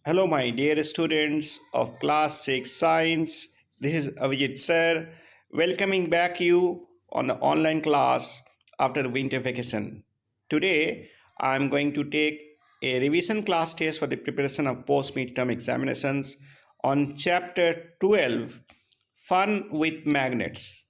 Hello, my dear students of Class 6 Science. This is Avijit Sir, welcoming back you on the online class after the winter vacation. Today, I am going to take a revision class test for the preparation of post-midterm examinations on Chapter 12, Fun with Magnets.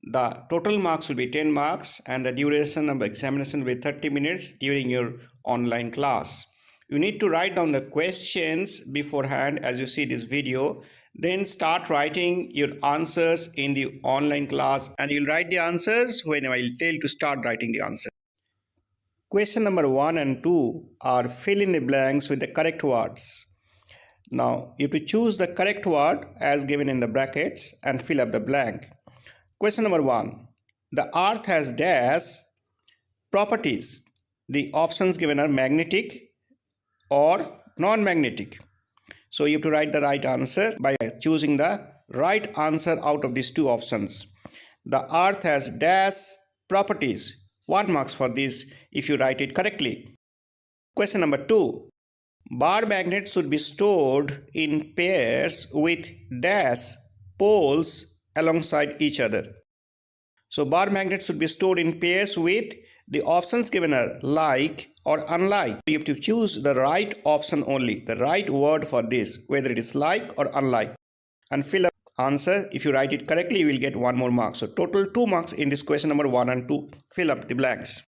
The total marks will be 10 marks and the duration of examination will be 30 minutes during your online class. You need to write down the questions beforehand as you see this video. Then start writing your answers in the online class and you'll write the answers when I will tell you to start writing the answer. Question number 1 and 2 are fill in the blanks with the correct words. Now you have to choose the correct word as given in the brackets and fill up the blank. Question number 1. The earth has dash properties. The options given are magnetic or non-magnetic. So you have to write the right answer by choosing the right answer out of these two options. The earth has dash properties. 1 marks for this if you write it correctly. Question number 2. Bar magnets should be stored in pairs with dash poles alongside each other. So bar magnets should be stored in pairs with the options given are like or unlike. You have to choose the right option only, the right word for this, whether it is like or unlike, and fill up answer. If you write it correctly, you will get 1 more mark. So total 2 marks in this question number 1 and 2. Fill up the blanks.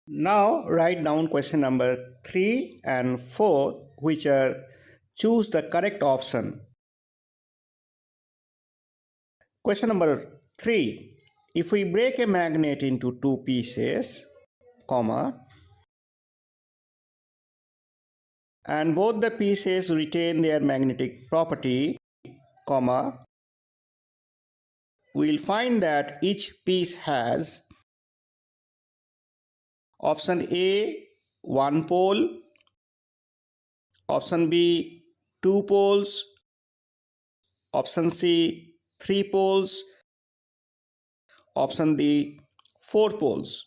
Now write down question number 3 and 4, which are choose the correct option. Question number 3. If we break a magnet into 2 pieces, comma, and both the pieces retain their magnetic property, comma, we will find that each piece has option A 1 pole, option B 2 poles, option C 3 poles, option D 4 poles.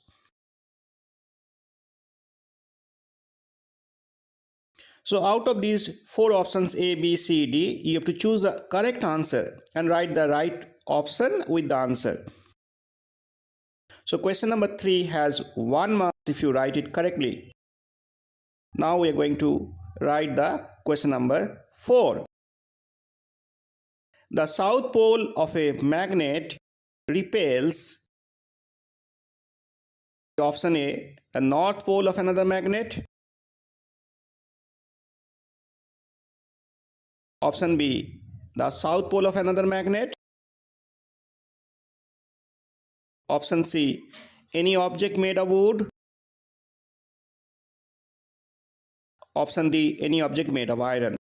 So out of these 4 options A, B, C, D, you have to choose the correct answer and write the right option with the answer. So question number 3 has 1 mark if you write it correctly. Now we are going to write the question number 4. The south pole of a magnet repels option A, the north pole of another magnet, option B, the south pole of another magnet, option C, any object made of wood, option D, any object made of iron.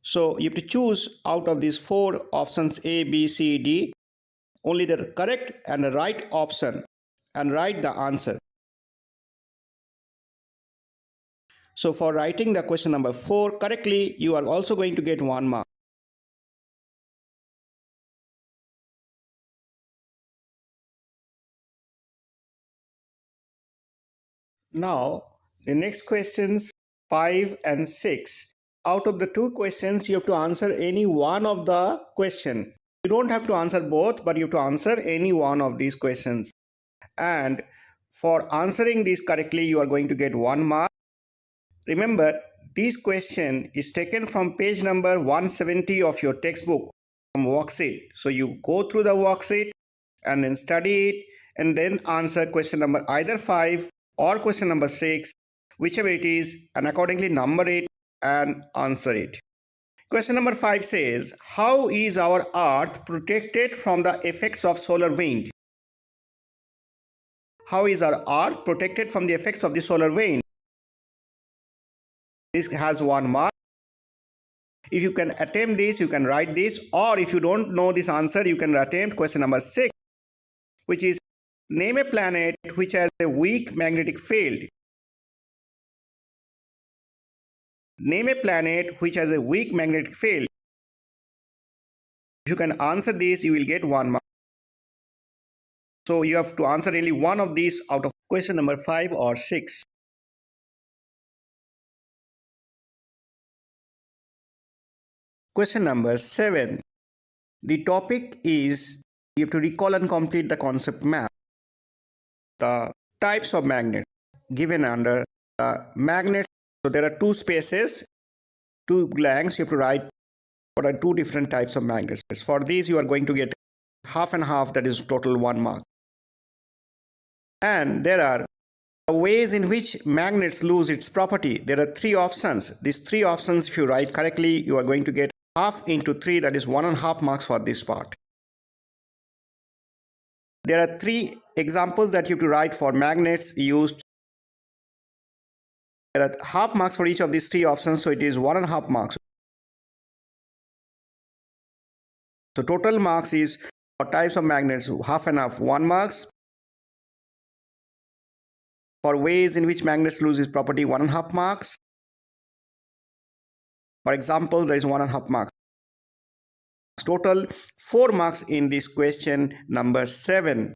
So you have to choose out of these 4 options A, B, C, D, only the correct and the right option and write the answer. So for writing the question number 4 correctly, you are also going to get 1 mark. Now the next questions 5 and 6. Out of the 2 questions, you have to answer any one of the question. You don't have to answer both, but you have to answer any one of these questions. And for answering these correctly, you are going to get 1 mark. Remember, this question is taken from page number 170 of your textbook from worksheet. So you go through the worksheet and then study it and then answer question number either 5 or question number 6, whichever it is, and accordingly number it and answer it. Question number 5 says, how is our earth protected from the effects of solar wind? How is our earth protected from the effects of the solar wind? This has 1 mark. If you can attempt this, you can write this, or if you don't know this answer, you can attempt question number 6, which is name a planet which has a weak magnetic field. Name a planet which has a weak magnetic field. If you can answer this, you will get 1 mark. So you have to answer only one of these out of question number 5 or 6. Question number 7. The topic is you have to recall and complete the concept map. The types of magnets given under the magnet. So there are two spaces, two blanks. You have to write what are two different types of magnets. For these, you are going to get half and half, that is total 1 mark. And there are ways in which magnets lose its property. There are 3 options. These 3 options, if you write correctly, you are going to get half into 3, that is 1.5 marks for this part. There are 3 examples that you have to write for magnets used. There are half marks for each of these 3 options, so it is 1.5 marks. So total marks is for types of magnets half and half, 1 marks. For ways in which magnets lose its property, 1.5 marks. For example, there is 1.5 marks. Total 4 marks in this question number 7.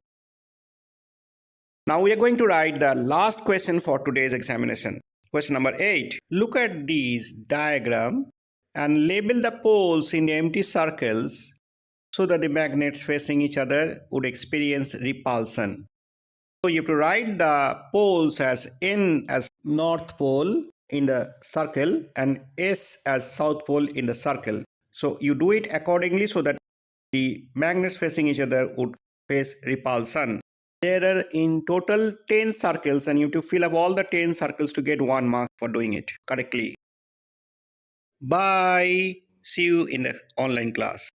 Now we are going to write the last question for today's examination. Question number 8. Look at these diagram and label the poles in the empty circles so that the magnets facing each other would experience repulsion. So you have to write the poles as N as North Pole in the circle and S as South Pole in the circle. So you do it accordingly so that the magnets facing each other would face repulsion. There are in total 10 circles and you have to fill up all the 10 circles to get 1 mark for doing it correctly. Bye. See you in the online class.